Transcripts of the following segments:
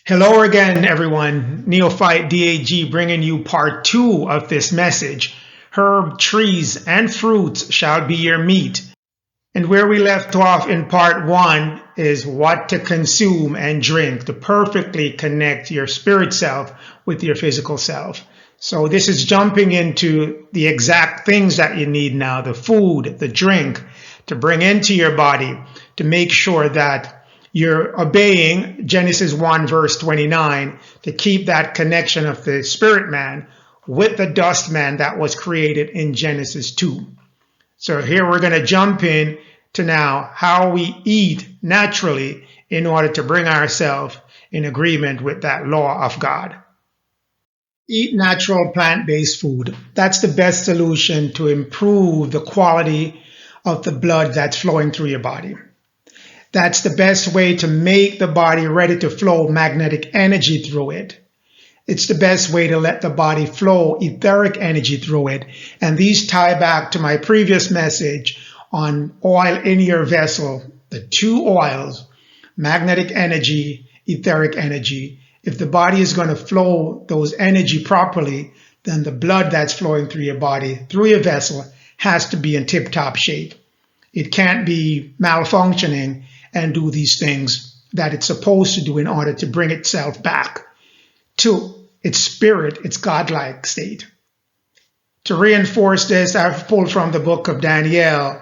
Hello again, everyone. Neophyte DAG bringing you part 2 of this message. Herb, trees, and fruits shall be your meat. And where we left off in part 1 is what to consume and drink to perfectly connect your spirit self with your physical self. So this is jumping into the exact things that you need now, the food, the drink, to bring into your body to make sure that you're obeying Genesis 1 verse 29 to keep that connection of the spirit man with the dust man that was created in Genesis 2. So here we're going to jump in to now how we eat naturally in order to bring ourselves in agreement with that law of God. Eat natural plant-based food. That's the best solution to improve the quality of the blood that's flowing through your body. That's the best way to make the body ready to flow magnetic energy through it. It's the best way to let the body flow etheric energy through it. And these tie back to my previous message on oil in your vessel, the two oils, magnetic energy, etheric energy. If the body is going to flow those energy properly, then the blood that's flowing through your body, through your vessel, has to be in tip-top shape. It can't be malfunctioning and do these things that it's supposed to do in order to bring itself back to its spirit, its godlike state. To reinforce this, I've pulled from the book of Daniel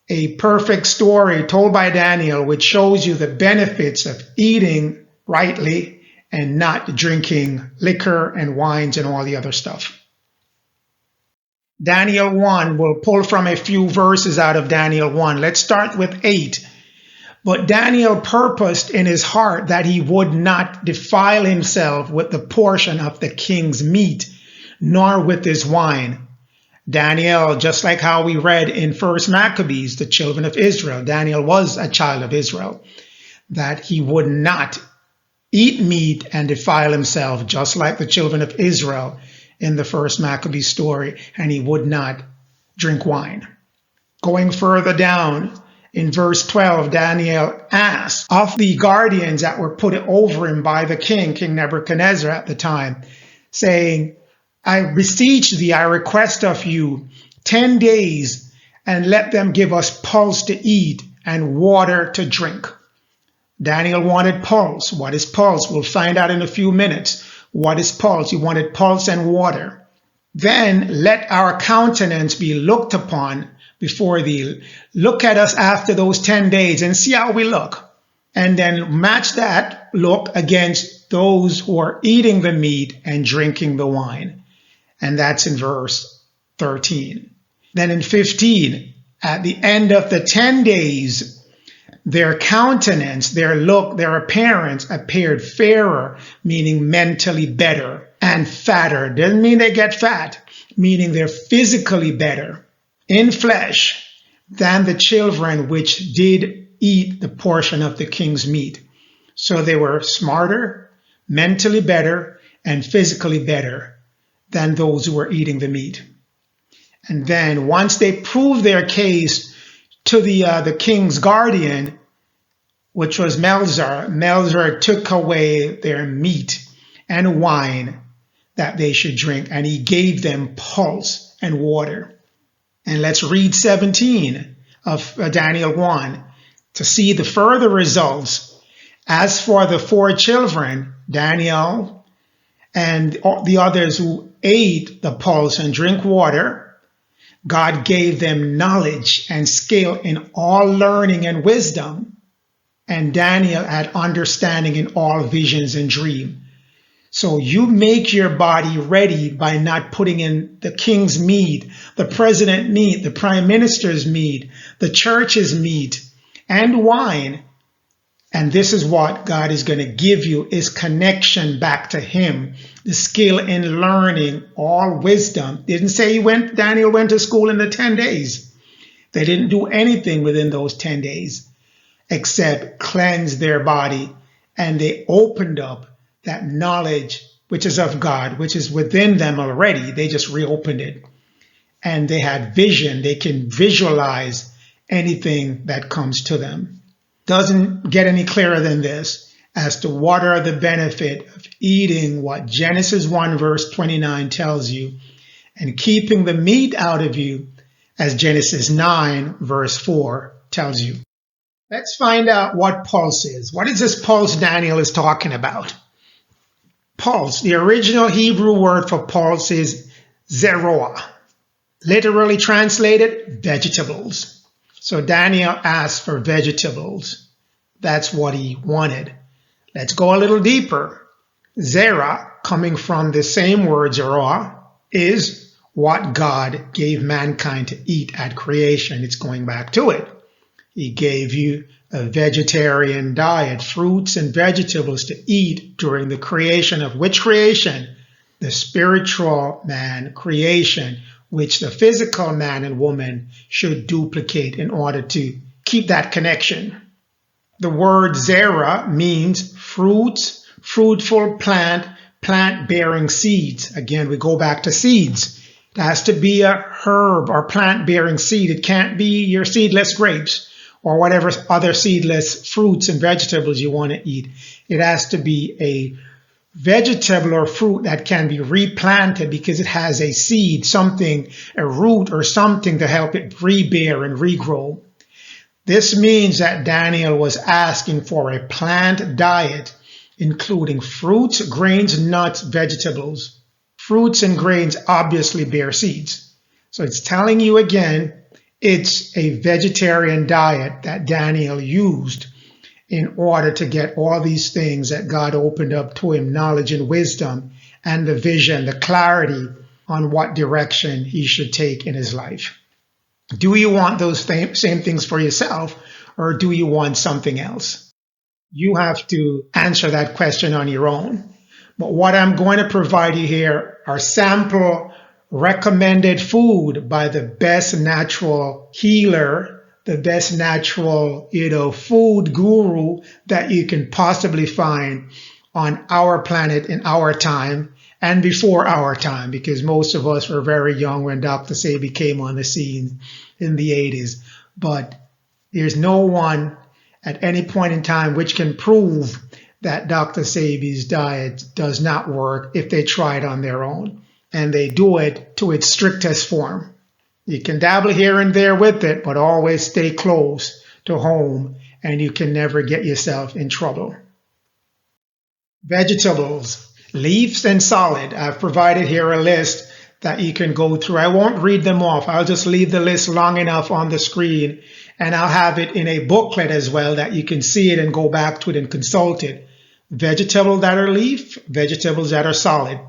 a perfect story told by Daniel, which shows you the benefits of eating rightly and not drinking liquor and wines and all the other stuff. Daniel 1, we'll pull from a few verses out of Daniel 1. Let's start with 8. But Daniel purposed in his heart that he would not defile himself with the portion of the king's meat, nor with his wine. Daniel, just like how we read in 1 Maccabees, the children of Israel, Daniel was a child of Israel, that he would not eat meat and defile himself, just like the children of Israel in the 1 Maccabees story, and he would not drink wine. Going further down, in verse 12, Daniel asked of the guardians that were put over him by the king, King Nebuchadnezzar at the time, saying, I beseech thee, I request of you 10 days, and let them give us pulse to eat and water to drink. Daniel wanted pulse. What is pulse? We'll find out in a few minutes. What is pulse? He wanted pulse and water. Then let our countenance be looked upon before thee. Look at us after those 10 days and see how we look. And then match that look against those who are eating the meat and drinking the wine. And that's in verse 13. Then in 15, at the end of the 10 days, their countenance, their look, their appearance appeared fairer, meaning mentally better, and fatter. Doesn't mean they get fat, meaning they're physically better in flesh than the children which did eat the portion of the king's meat. So they were smarter, mentally better, and physically better than those who were eating the meat. And then once they proved their case to the king's guardian, which was Melzar took away their meat and wine that they should drink, and he gave them pulse and water. And let's read 17 of Daniel 1 to see the further results. As for the 4 children, Daniel and the others who ate the pulse and drink water, God gave them knowledge and skill in all learning and wisdom. And Daniel had understanding in all visions and dreams. So you make your body ready by not putting in the king's meat, the president's meat, the prime minister's meat, the church's meat, and wine. And this is what God is going to give you, is connection back to him, the skill in learning all wisdom. Didn't say Daniel went to school in the 10 days. They didn't do anything within those 10 days except cleanse their body. And they opened up that knowledge, which is of God, which is within them already. They just reopened it. And they had vision. They can visualize anything that comes to them. Doesn't get any clearer than this. as to what are the benefit of eating what Genesis 1 verse 29 tells you and keeping the meat out of you as Genesis 9 verse 4 tells you. Let's find out what pulse is. What is this pulse Daniel is talking about? Pulse, the original Hebrew word for pulse is zeroah. Literally translated, vegetables. So Daniel asked for vegetables. That's what he wanted. Let's go a little deeper. Zerah, coming from the same word zeroah, is what God gave mankind to eat at creation. It's going back to it. He gave you a vegetarian diet, fruits and vegetables to eat during the creation of which creation? The spiritual man creation, which the physical man and woman should duplicate in order to keep that connection. The word zera means fruits, fruitful plant, plant-bearing seeds. Again, we go back to seeds. It has to be a herb or plant-bearing seed. It can't be your seedless grapes or whatever other seedless fruits and vegetables you want to eat. It has to be a vegetable or fruit that can be replanted because it has a seed, something, a root or something to help it rebear and regrow. This means that Daniel was asking for a plant diet, including fruits, grains, nuts, vegetables. Fruits and grains obviously bear seeds. So it's telling you again, it's a vegetarian diet that Daniel used in order to get all these things that God opened up to him, knowledge and wisdom and the vision, the clarity on what direction he should take in his life. Do you want those same things for yourself, or do you want something else? You have to answer that question on your own. But what I'm going to provide you here are sample recommended food by the best natural healer, the best natural, food guru that you can possibly find on our planet in our time and before our time, because most of us were very young when Dr. Sebi came on the scene in the 80s. But there's no one at any point in time which can prove that Dr. Sebi's diet does not work if they try it on their own. And they do it to its strictest form. You can dabble here and there with it, but always stay close to home and you can never get yourself in trouble. Vegetables, leaves and solid. I've provided here a list that you can go through. I won't read them off. I'll just leave the list long enough on the screen, and I'll have it in a booklet as well that you can see it and go back to it and consult it. Vegetables that are leaf, vegetables that are solid.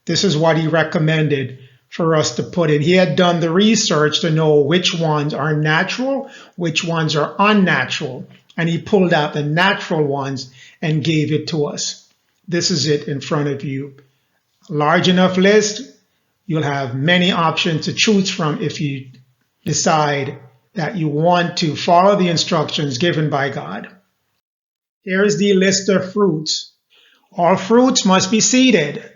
This is what he recommended for us to put in. He had done the research to know which ones are natural, which ones are unnatural, and he pulled out the natural ones and gave it to us. This is it in front of you. Large enough list, you'll have many options to choose from if you decide that you want to follow the instructions given by God. Here is the list of fruits. All fruits must be seeded.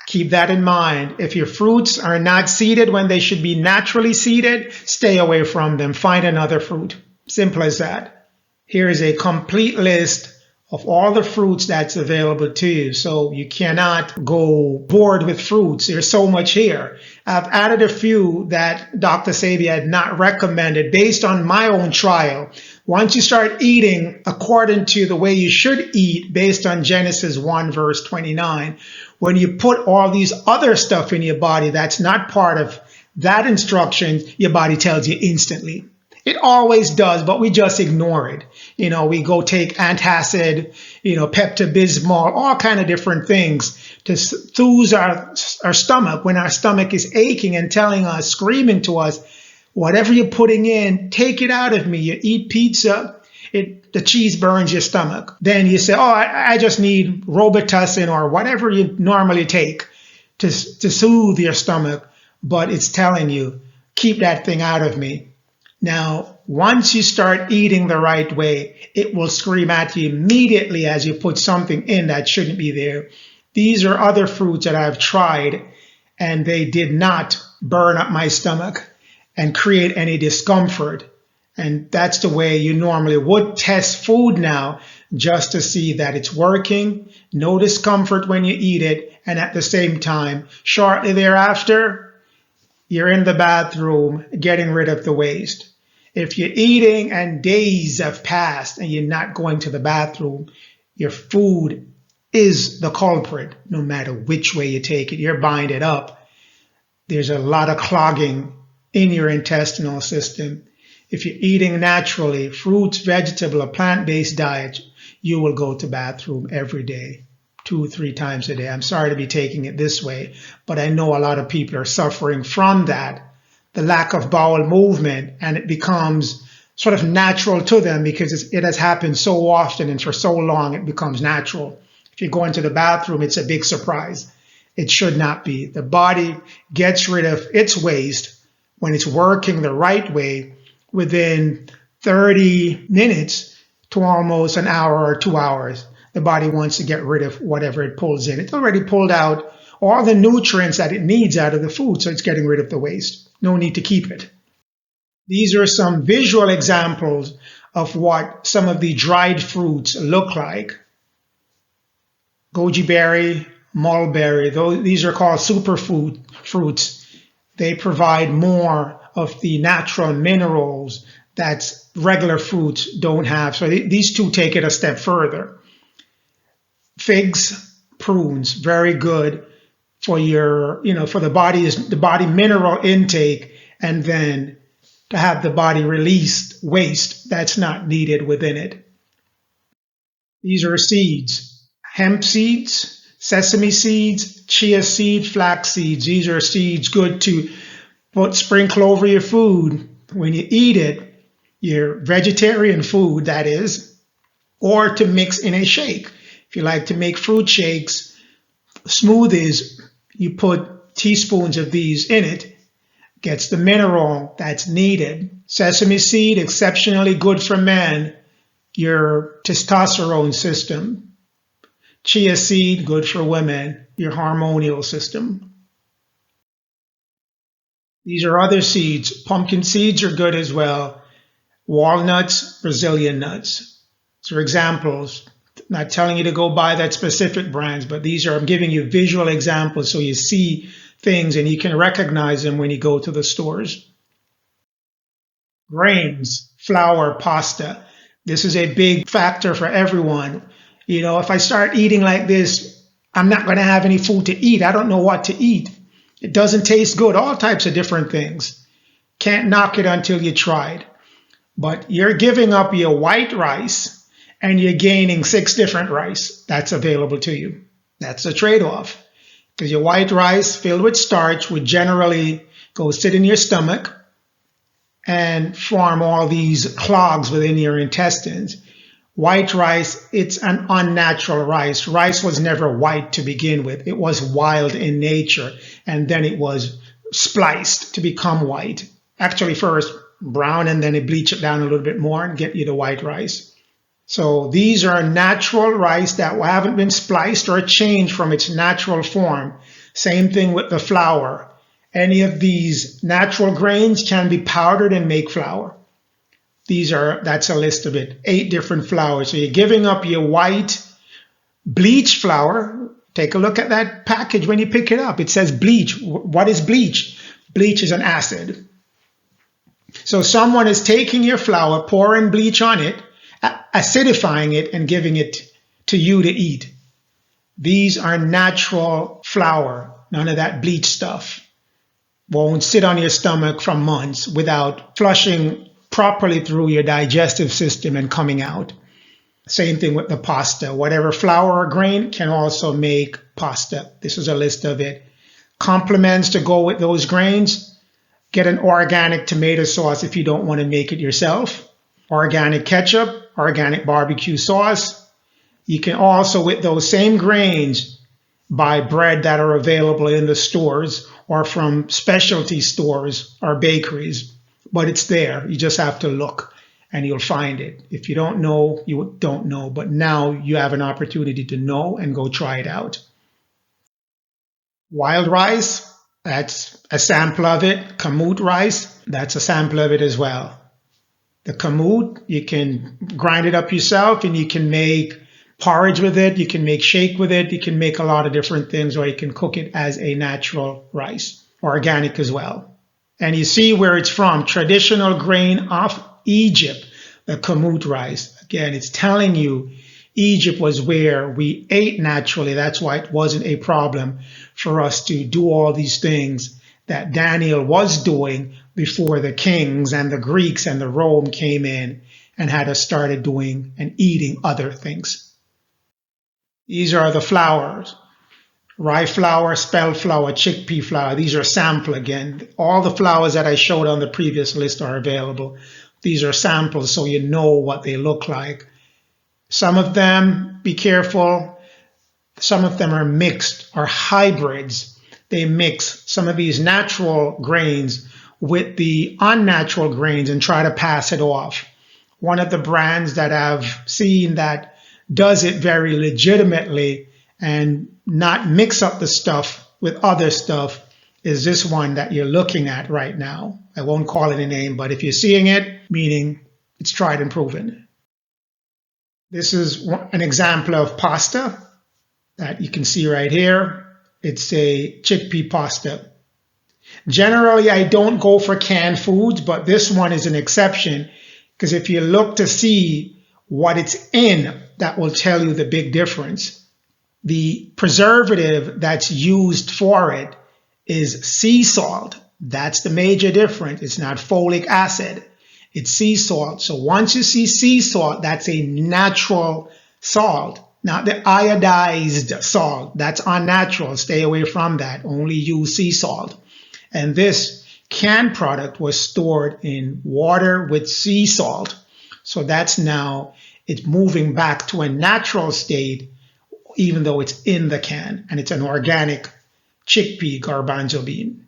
Keep that in mind. If your fruits are not seeded when they should be naturally seeded, stay away from them. Find another fruit. Simple as that. Here is a complete list of all the fruits that's available to you. So you cannot go bored with fruits. There's so much here. I've added a few that Dr. Sebi had not recommended based on my own trial. Once you start eating according to the way you should eat based on Genesis 1 verse 29, when you put all these other stuff in your body that's not part of that instruction, your body tells you instantly. It always does, but we just ignore it. We go take antacid, Pepto-Bismol, all kind of different things to soothe our stomach when our stomach is aching and telling us, screaming to us, whatever you're putting in, take it out of me. You eat pizza, the cheese burns your stomach. Then you say, I just need Robitussin or whatever you normally take to soothe your stomach. But it's telling you, keep that thing out of me. Now, once you start eating the right way, it will scream at you immediately as you put something in that shouldn't be there. These are other fruits that I've tried, and they did not burn up my stomach and create any discomfort. And that's the way you normally would test food now, just to see that it's working, no discomfort when you eat it, and at the same time, shortly thereafter, you're in the bathroom getting rid of the waste. If you're eating and days have passed and you're not going to the bathroom, your food is the culprit, no matter which way you take it. You're buying it up. There's a lot of clogging in your intestinal system. If you're eating naturally, fruits, vegetable, or plant-based diet, you will go to bathroom every day, 2-3 times a day. I'm sorry to be taking it this way, but I know a lot of people are suffering from that, the lack of bowel movement, and it becomes sort of natural to them because it has happened so often and for so long it becomes natural. If you go into the bathroom, it's a big surprise. It should not be. The body gets rid of its waste when it's working the right way within 30 minutes to almost an hour or 2 hours. The body wants to get rid of whatever it pulls in. It's already pulled out all the nutrients that it needs out of the food, so it's getting rid of the waste. No need to keep it. These are some visual examples of what some of the dried fruits look like. Goji berry, mulberry, these are called superfood fruits. They provide more of the natural minerals that regular fruits don't have. So these two take it a step further. Figs, prunes, very good for your, for the body mineral intake, and then to have the body release waste that's not needed within it. These are seeds. Hemp seeds, sesame seeds, chia seed, flax seeds. These are seeds good to sprinkle over your food when you eat it, your vegetarian food, that is, or to mix in a shake. If you like to make fruit shakes, smoothies, you put teaspoons of these in it, gets the mineral that's needed. Sesame seed, exceptionally good for men, your testosterone system. Chia seed, good for women, your hormonal system. These are other seeds. Pumpkin seeds are good as well. Walnuts, Brazilian nuts. These are examples. Not telling you to go buy that specific brands, but I'm giving you visual examples so you see things and you can recognize them when you go to the stores. Grains, flour, pasta. This is a big factor for everyone. If I start eating like this, I'm not going to have any food to eat. I don't know what to eat. It doesn't taste good. All types of different things. Can't knock it until you tried. But you're giving up your white rice and you're gaining 6 different rice that's available to you. That's a trade-off. Because your white rice filled with starch would generally go sit in your stomach and form all these clogs within your intestines. White rice, it's an unnatural rice. Rice was never white to begin with. It was wild in nature, and then it was spliced to become white. Actually, first brown, and then they bleach it down a little bit more and get you the white rice. So these are natural rice that haven't been spliced or changed from its natural form. Same thing with the flour. Any of these natural grains can be powdered and make flour. That's a list of it, 8 different flours. So you're giving up your white bleach flour. Take a look at that package when you pick it up. It says bleach. What is bleach? Bleach is an acid. So someone is taking your flour, pouring bleach on it, acidifying it, and giving it to you to eat. These are natural flour. None of that bleach stuff. Won't sit on your stomach for months without flushing properly through your digestive system and coming out. Same thing with the pasta. Whatever flour or grain can also make pasta. This is a list of it. Complements to go with those grains. Get an organic tomato sauce if you don't want to make it yourself. Organic ketchup, organic barbecue sauce. You can also, with those same grains, buy bread that are available in the stores or from specialty stores or bakeries. But it's there. You just have to look and you'll find it. If you don't know, you don't know. But now you have an opportunity to know and go try it out. Wild rice, that's a sample of it. Kamut rice, that's a sample of it as well. The kamut, you can grind it up yourself and you can make porridge with it, you can make shake with it, you can make a lot of different things, or you can cook it as a natural rice, organic as well. And you see where it's from, traditional grain of Egypt, the kamut rice. Again, it's telling you Egypt was where we ate naturally. That's why it wasn't a problem for us to do all these things that Daniel was doing before the kings and the Greeks and the Rome came in and had us started doing and eating other things. These are the flours: rye flour, spelt flour, chickpea flour. These are sample again. All the flours that I showed on the previous list are available. These are samples so you know what they look like. Some of them, be careful, some of them are mixed or hybrids. They mix some of these natural grains with the unnatural grains and try to pass it off. One of the brands that I've seen that does it very legitimately and not mix up the stuff with other stuff is this one that you're looking at right now. I won't call it a name, but if you're seeing it, meaning it's tried and proven. This is an example of pasta that you can see right here. It's a chickpea pasta. Generally, I don't go for canned foods, but this one is an exception because if you look to see what it's in, that will tell you the big difference. The preservative that's used for it is sea salt. That's the major difference. It's not folic acid. It's sea salt. So once you see sea salt, that's a natural salt, not the iodized salt. That's unnatural. Stay away from that. Only use sea salt. And this canned product was stored in water with sea salt. So that's now, it's moving back to a natural state, even though it's in the can. And it's an organic chickpea garbanzo bean.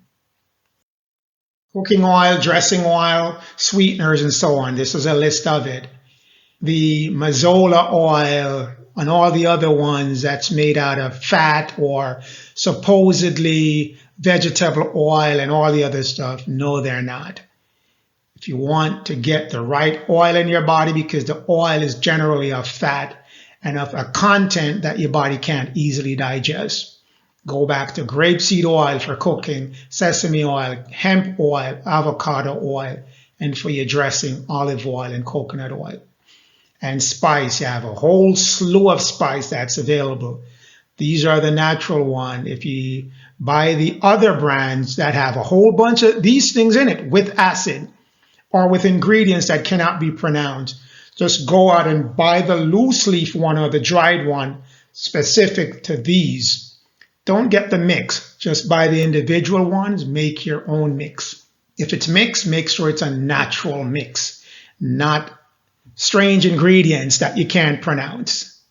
Cooking oil, dressing oil, sweeteners, and so on. This is a list of it. The mazola oil and all the other ones that's made out of fat or supposedly vegetable oil and all the other stuff. No, they're not. If you want to get the right oil in your body, because the oil is generally of fat and of a content that your body can't easily digest, go back to grapeseed oil for cooking, sesame oil, hemp oil, avocado oil, and for your dressing, olive oil and coconut oil. And spice, you have a whole slew of spice that's available. These are the natural one. If you buy the other brands that have a whole bunch of these things in it with acid or with ingredients that cannot be pronounced, just go out and buy the loose leaf one or the dried one specific to these. Don't get the mix. Just buy the individual ones. Make your own mix. If it's mixed, make sure it's a natural mix, not strange ingredients that you can't pronounce.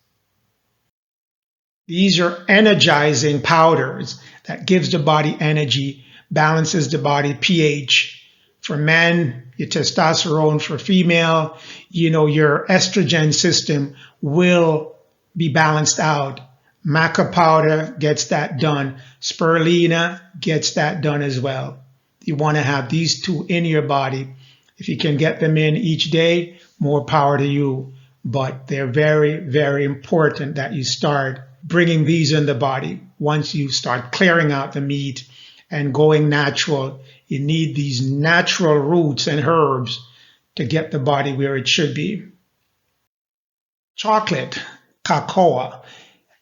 These are energizing powders that gives the body energy, balances the body pH. For men, your testosterone. For female, your estrogen system will be balanced out. Maca powder gets that done. Spirulina gets that done as well. You want to have these two in your body. If you can get them in each day, more power to you. But they're very, very important that you start bringing these in the body. Once you start clearing out the meat and going natural, you need these natural roots and herbs to get the body where it should be. Chocolate, cocoa.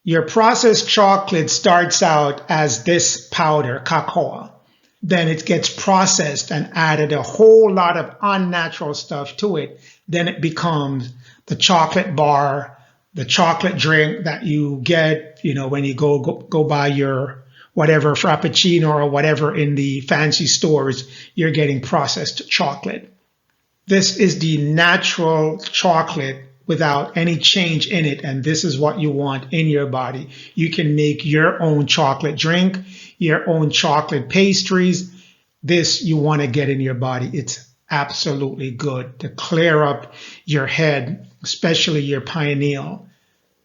Your processed chocolate starts out as this powder, cocoa. Then it gets processed and added a whole lot of unnatural stuff to it. Then it becomes the chocolate bar, the chocolate drink that you get, when you go buy your whatever frappuccino or whatever in the fancy stores, you're getting processed chocolate. This is the natural chocolate without any change in it, and this is what you want in your body. You can make your own chocolate drink, your own chocolate pastries. This you want to get in your body. It's absolutely good to clear up your head, especially your pineal.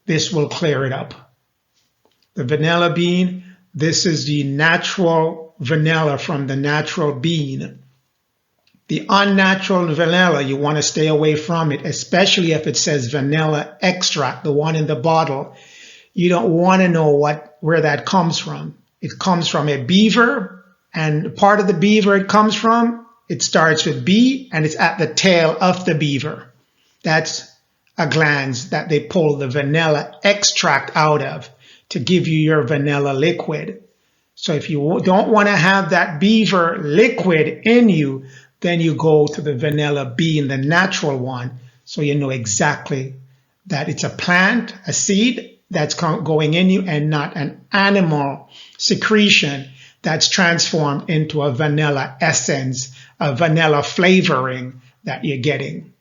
This will clear it up. The vanilla bean, this is the natural vanilla from the natural bean. The unnatural vanilla, you want to stay away from it, especially if it says vanilla extract, the one in the bottle. You don't want to know where that comes from. It comes from a beaver, and part of the beaver it comes from, it starts with B, and it's at the tail of the beaver. That's a gland that they pull the vanilla extract out of to give you your vanilla liquid. So if you don't want to have that beaver liquid in you, then you go to the vanilla bean, the natural one, so you know exactly that it's a plant, a seed that's going in you, and not an animal secretion that's transformed into a vanilla essence, a vanilla flavoring that you're getting.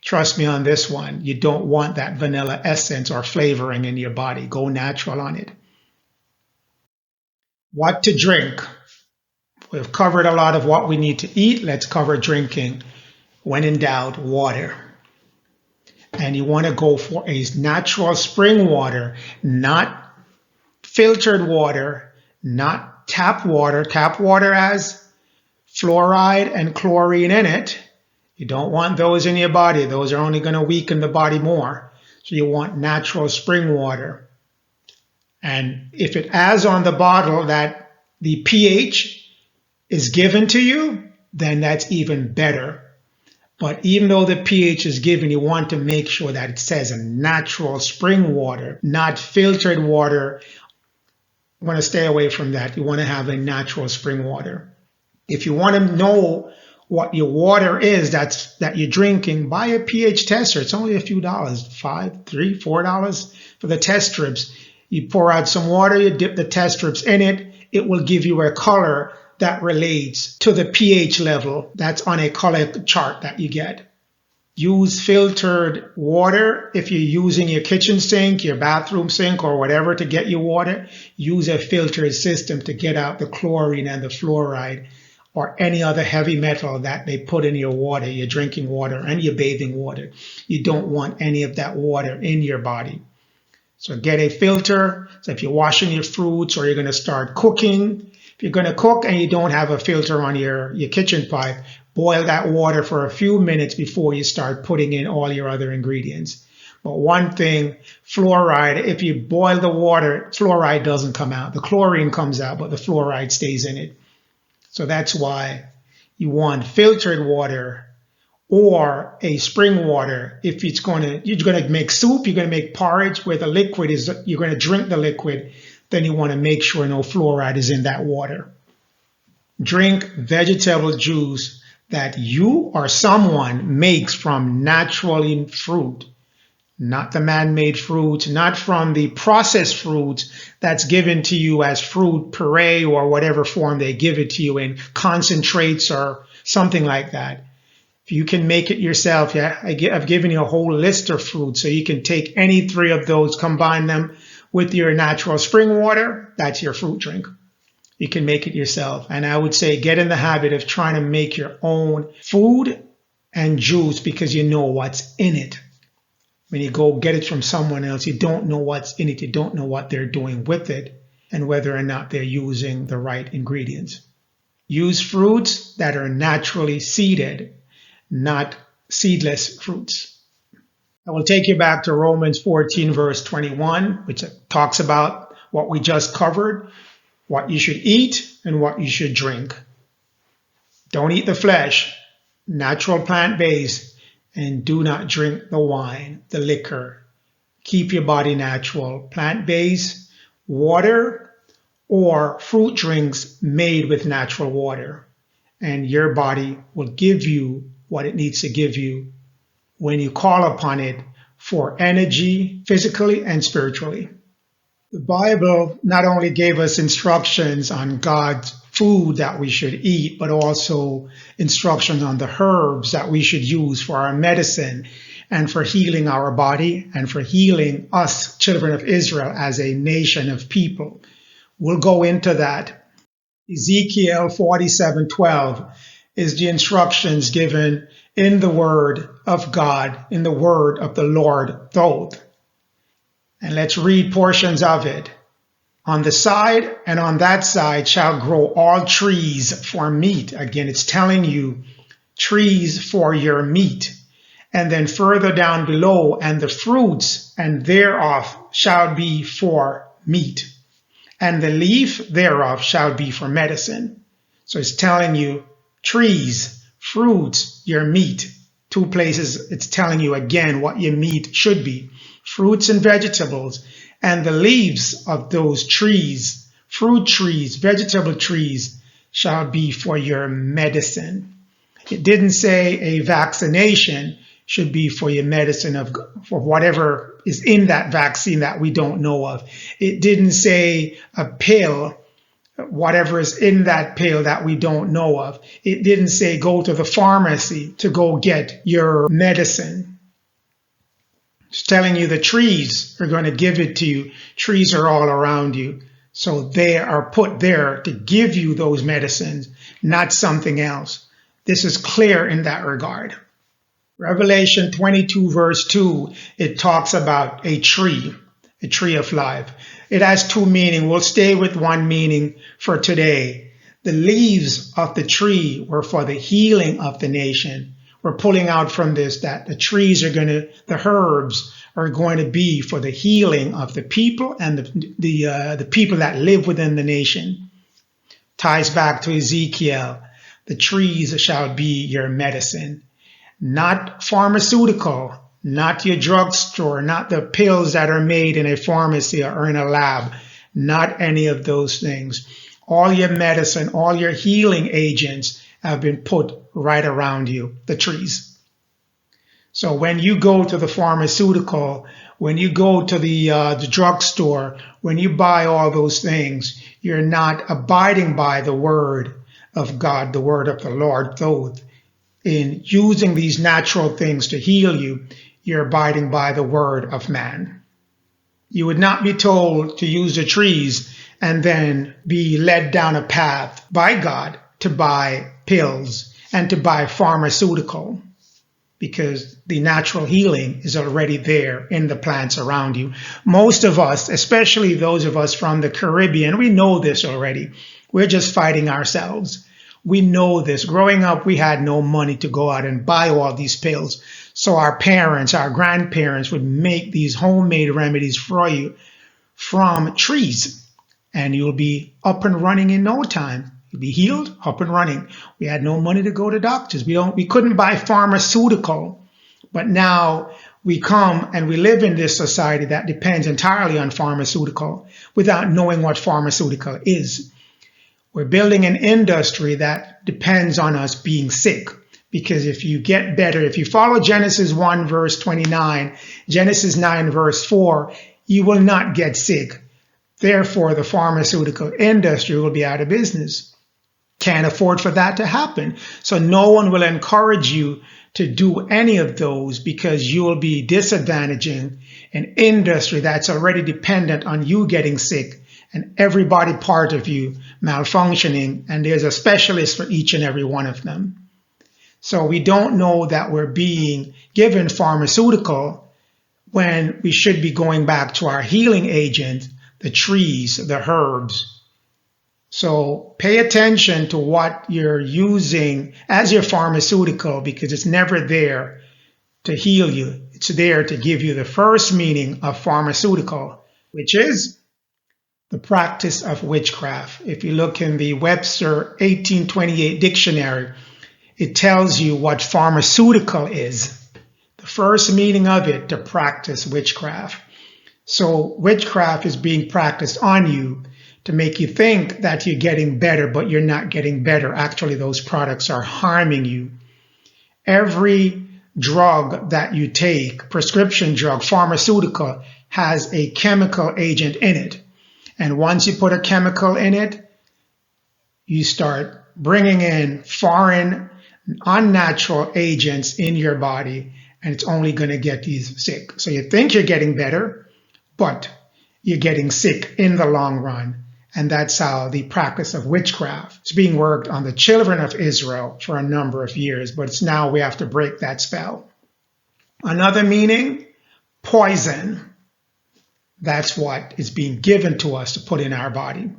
Trust me on this one. You don't want that vanilla essence or flavoring in your body. Go natural on it. What to drink? We've covered a lot of what we need to eat. Let's cover drinking. When in doubt, water. And you want to go for a natural spring water, not filtered water, not tap water. Tap water has fluoride and chlorine in it. You don't want those in your body. Those are only going to weaken the body more. So you want natural spring water. And if it has on the bottle that the pH is given to you, then that's even better. But even though the pH is given, you want to make sure that it says a natural spring water, not filtered water. You want to stay away from that. You want to have a natural spring water. If you want to know what your water is that you're drinking, buy a pH tester. It's only a few dollars, $5, $3, $4 for the test strips. You pour out some water, you dip the test strips in it. It will give you a color that relates to the pH level that's on a color chart that you get. Use filtered water if you're using your kitchen sink, your bathroom sink, or whatever to get your water. Use a filtered system to get out the chlorine and the fluoride or any other heavy metal that they put in your water, your drinking water and your bathing water. You don't want any of that water in your body. So get a filter. So if you're washing your fruits or you're going to start cooking, if you're going to cook and you don't have a filter on your kitchen pipe, boil that water for a few minutes before you start putting in all your other ingredients. But one thing, fluoride, if you boil the water, fluoride doesn't come out. The chlorine comes out, but the fluoride stays in it. So that's why you want filtered water or a spring water. If you're going to make soup, you're going to make porridge where the liquid is, you're going to drink the liquid, then you want to make sure no fluoride is in that water. Drink vegetable juice that you or someone makes from natural fruit, not the man-made fruit, not from the processed fruit that's given to you as fruit puree or whatever form they give it to you in, concentrates or something like that. If you can make it yourself, I've given you a whole list of fruits, so you can take any three of those, combine them with your natural spring water, that's your fruit drink. You can make it yourself. And I would say get in the habit of trying to make your own food and juice because you know what's in it. When you go get it from someone else, you don't know what's in it. You don't know what they're doing with it and whether or not they're using the right ingredients. Use fruits that are naturally seeded, not seedless fruits. I will take you back to Romans 14, verse 21, which talks about what we just covered, what you should eat and what you should drink. Don't eat the flesh, natural plant-based, and do not drink the wine, the liquor. Keep your body natural, plant-based, water, or fruit drinks made with natural water. And your body will give you what it needs to give you when you call upon it for energy, physically and spiritually. The Bible not only gave us instructions on God's food that we should eat, but also instructions on the herbs that we should use for our medicine and for healing our body and for healing us, children of Israel, as a nation of people. We'll go into that. Ezekiel 47:12 is the instructions given in the word of God, in the word of the Lord, though. And let's read portions of it. On the side and on that side shall grow all trees for meat. Again, it's telling you trees for your meat. And then further down below, and the fruits and thereof shall be for meat, and the leaf thereof shall be for medicine. So it's telling you trees, fruits, your meat. Two places it's telling you again what your meat should be. Fruits and vegetables, and the leaves of those trees, fruit trees, vegetable trees, shall be for your medicine. It didn't say a vaccination should be for your medicine for whatever is in that vaccine that we don't know of. It didn't say a pill, whatever is in that pill that we don't know of. It didn't say go to the pharmacy to go get your medicine. It's telling you the trees are going to give it to you. Trees are all around you. So they are put there to give you those medicines, not something else. This is clear in that regard. Revelation 22 verse 2, it talks about a tree of life. It has two meanings. We'll stay with one meaning for today. The leaves of the tree were for the healing of the nation. We're pulling out from this that the herbs are going to be for the healing of the people and the people that live within the nation. Ties back to Ezekiel. The trees shall be your medicine. Not pharmaceutical, not your drugstore, not the pills that are made in a pharmacy or in a lab, not any of those things. All your medicine, all your healing agents have been put right around you, the trees. So when you go to the pharmaceutical, when you go to the drugstore, when you buy all those things, you're not abiding by the word of God, the word of the Lord, though in using these natural things to heal you, you're abiding by the word of man. You would not be told to use the trees and then be led down a path by God to buy pills and to buy pharmaceutical, because the natural healing is already there in the plants around you. Most of us, especially those of us from the Caribbean, we know this already. We're just fighting ourselves. We know this. Growing up, we had no money to go out and buy all these pills. So our parents, our grandparents would make these homemade remedies for you from trees. And you'll be up and running in no time. You'll be healed, up and running. We had no money to go to doctors. We couldn't buy pharmaceutical. But now we come and we live in this society that depends entirely on pharmaceutical without knowing what pharmaceutical is. We're building an industry that depends on us being sick, because if you get better, if you follow Genesis 1 verse 29, Genesis 9 verse 4, you will not get sick. Therefore, the pharmaceutical industry will be out of business. Can't afford for that to happen. So no one will encourage you to do any of those, because you will be disadvantaging an industry that's already dependent on you getting sick and every body part of you malfunctioning, and there's a specialist for each and every one of them. So we don't know that we're being given pharmaceutical when we should be going back to our healing agent, the trees, the herbs. So pay attention to what you're using as your pharmaceutical, because it's never there to heal you. It's there to give you the first meaning of pharmaceutical, which is the practice of witchcraft. If you look in the Webster 1828 dictionary, it tells you what pharmaceutical is. The first meaning of it, to practice witchcraft. So witchcraft is being practiced on you to make you think that you're getting better, but you're not getting better. Actually, those products are harming you. Every drug that you take, prescription drug, pharmaceutical, has a chemical agent in it. And once you put a chemical in it, you start bringing in foreign, unnatural agents in your body, and it's only going to get you sick. So you think you're getting better, but you're getting sick in the long run. And that's how the practice of witchcraft is being worked on the children of Israel for a number of years, but it's now we have to break that spell. Another meaning, poison. That's what is being given to us to put in our body.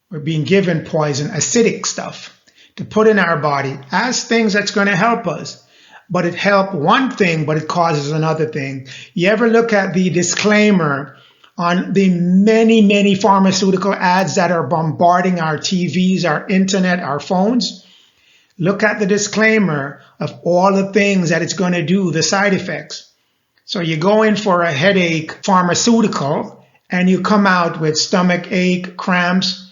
We're being given poison, acidic stuff to put in our body as things that's going to help us. But it helps one thing, but it causes another thing. You ever look at the disclaimer on the many, many pharmaceutical ads that are bombarding our TVs, our internet, our phones? Look at the disclaimer of all the things that it's going to do, the side effects. So you go in for a headache pharmaceutical and you come out with stomach ache, cramps,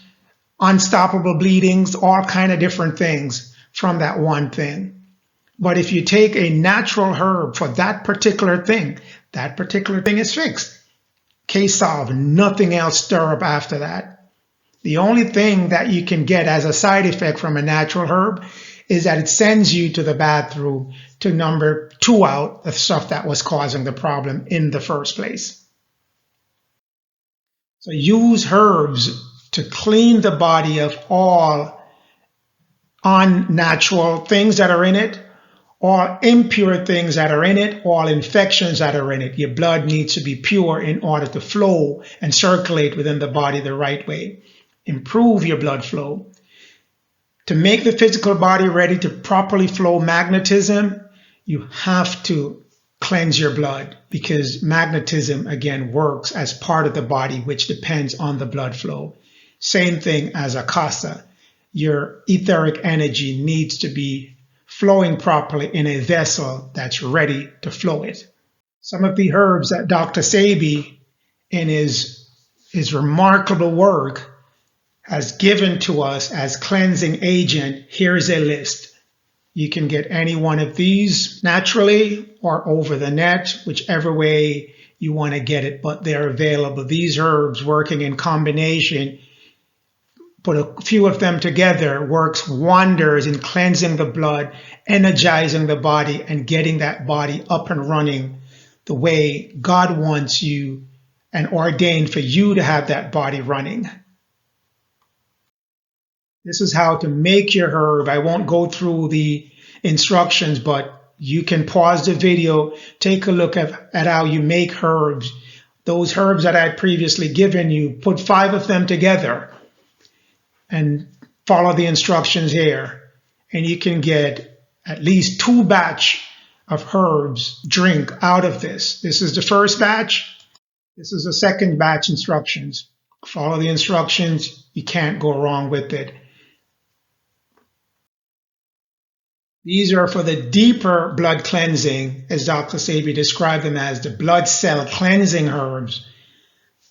unstoppable bleedings, all kind of different things from that one thing. But if you take a natural herb for that particular thing is fixed. Case solved. Nothing else stir up after that. The only thing that you can get as a side effect from a natural herb is that it sends you to the bathroom to number 2 out the stuff that was causing the problem in the first place. So use herbs to clean the body of all unnatural things that are in it, all impure things that are in it, all infections that are in it. Your blood needs to be pure in order to flow and circulate within the body the right way. Improve your blood flow. To make the physical body ready to properly flow magnetism, you have to cleanse your blood, because magnetism, again, works as part of the body, which depends on the blood flow. Same thing as akasa. Your etheric energy needs to be flowing properly in a vessel that's ready to flow it. Some of the herbs that Dr. Sebi, in his remarkable work, has given to us as cleansing agent, here's a list. You can get any one of these naturally or over the net, whichever way you want to get it, but they're available. These herbs working in combination, put a few of them together, works wonders in cleansing the blood, energizing the body, and getting that body up and running the way God wants you and ordained for you to have that body running. This is how to make your herb. I won't go through the instructions, but you can pause the video, take a look at how you make herbs. Those herbs that I had previously given you, put 5 of them together and follow the instructions here. And you can get at least 2 batch of herbs drink out of this. This is the first batch. This is the second batch instructions. Follow the instructions. You can't go wrong with it. These are for the deeper blood cleansing, as Dr. Sebi described them as the blood cell cleansing herbs.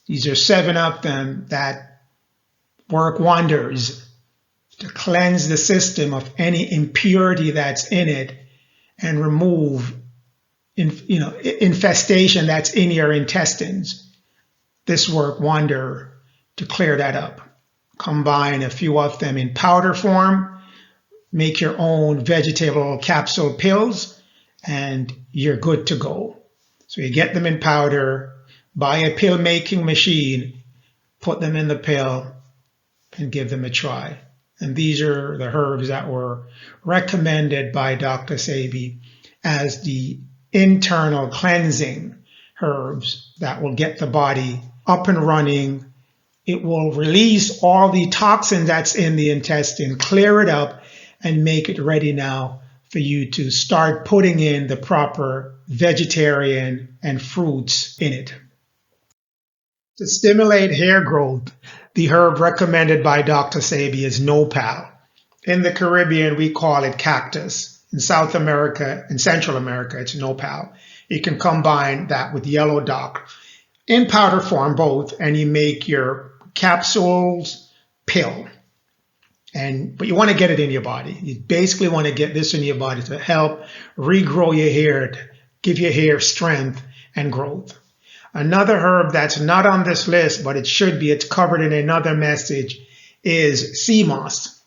These are 7 of them that work wonders to cleanse the system of any impurity that's in it and remove infestation that's in your intestines. This work wonder to clear that up. Combine a few of them in powder form. Make your own vegetable capsule pills, and you're good to go. So you get them in powder, buy a pill making machine, put them in the pill, and give them a try. And these are the herbs that were recommended by Dr. Sebi as the internal cleansing herbs that will get the body up and running. It will release all the toxin that's in the intestine, clear it up, and make it ready now for you to start putting in the proper vegetarian and fruits in it. To stimulate hair growth, the herb recommended by Dr. Sebi is nopal. In the Caribbean, we call it cactus. In South America and Central America, it's nopal. You can combine that with yellow dock in powder form, both, and you make your capsules pill. But you want to get it in your body. You basically want to get this in your body to help regrow your hair, to give your hair strength and growth. Another herb that's not on this list, but it should be, it's covered in another message, is sea moss.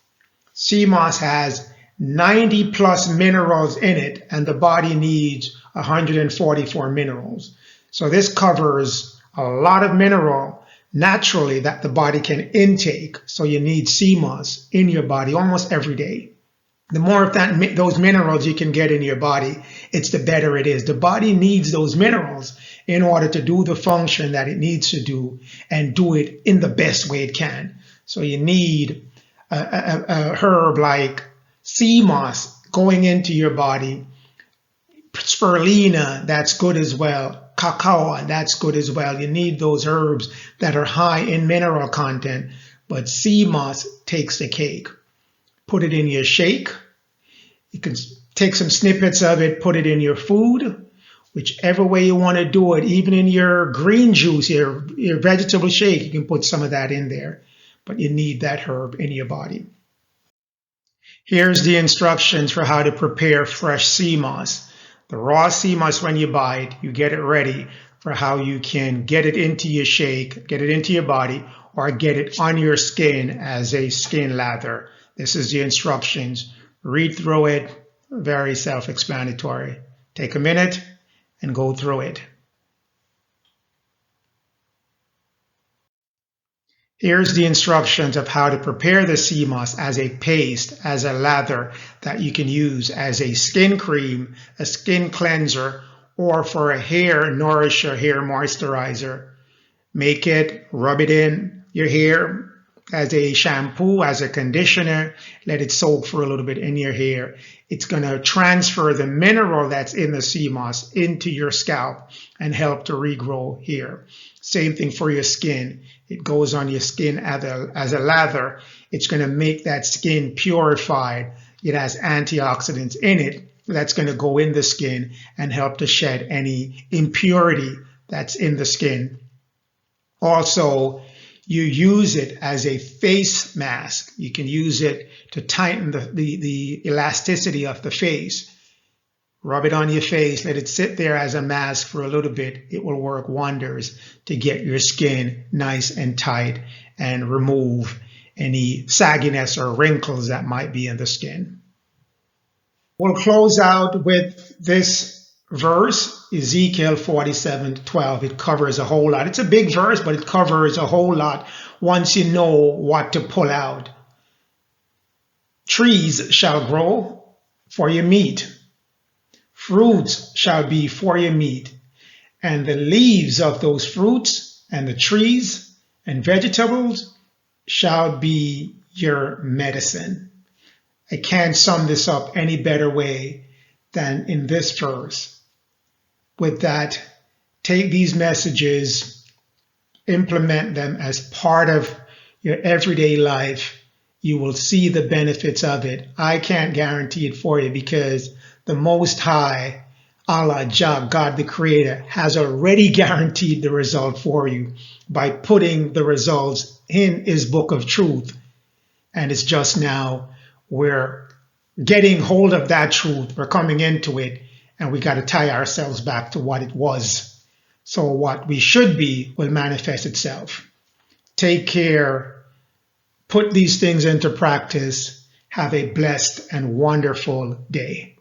Sea moss has 90 plus minerals in it, and the body needs 144 minerals. So this covers a lot of mineral naturally that the body can intake. So you need sea moss in your body almost every day. The more of those minerals you can get in your body, it's the better it is. The body needs those minerals in order to do the function that it needs to do and do it in the best way it can. So you need a herb like sea moss going into your body. Spirulina, that's good as well. Cacao, that's good as well. You need those herbs that are high in mineral content, but sea moss takes the cake. Put it in your shake. You can take some snippets of it, put it in your food, whichever way you want to do it. Even in your green juice, your vegetable shake, you can put some of that in there. But you need that herb in your body. Here's the instructions for how to prepare fresh sea moss. The raw sea moss, when you buy it, you get it ready for how you can get it into your shake, get it into your body, or get it on your skin as a skin lather. This is the instructions. Read through it, very self-explanatory. Take a minute and go through it. Here's the instructions of how to prepare the sea moss as a paste, as a lather that you can use as a skin cream, a skin cleanser, or for a hair nourisher, hair moisturizer. Make it, rub it in your hair as a shampoo, as a conditioner. Let it soak for a little bit in your hair. It's going to transfer the mineral that's in the sea moss into your scalp and help to regrow hair. Same thing for your skin. It goes on your skin as a lather. It's going to make that skin purified. It has antioxidants in it that's going to go in the skin and help to shed any impurity that's in the skin. Also, you use it as a face mask. You can use it to tighten the elasticity of the face. Rub it on your face, let it sit there as a mask for a little bit. It will work wonders to get your skin nice and tight and remove any sagginess or wrinkles that might be in the skin. We'll close out with this verse, Ezekiel 47:12. It covers a whole lot. It's a big verse, but it covers a whole lot once you know what to pull out. Trees shall grow for your meat. Fruits shall be for your meat. And the leaves of those fruits and the trees and vegetables shall be your medicine. I can't sum this up any better way than in this verse. With that, take these messages, implement them as part of your everyday life. You will see the benefits of it. I can't guarantee it for you because the Most High, Allah, Jah, God the Creator, has already guaranteed the result for you by putting the results in His book of truth. And it's just now we're getting hold of that truth. We're coming into it, and we got to tie ourselves back to what it was. So what we should be will manifest itself. Take care. Put these things into practice. Have a blessed and wonderful day.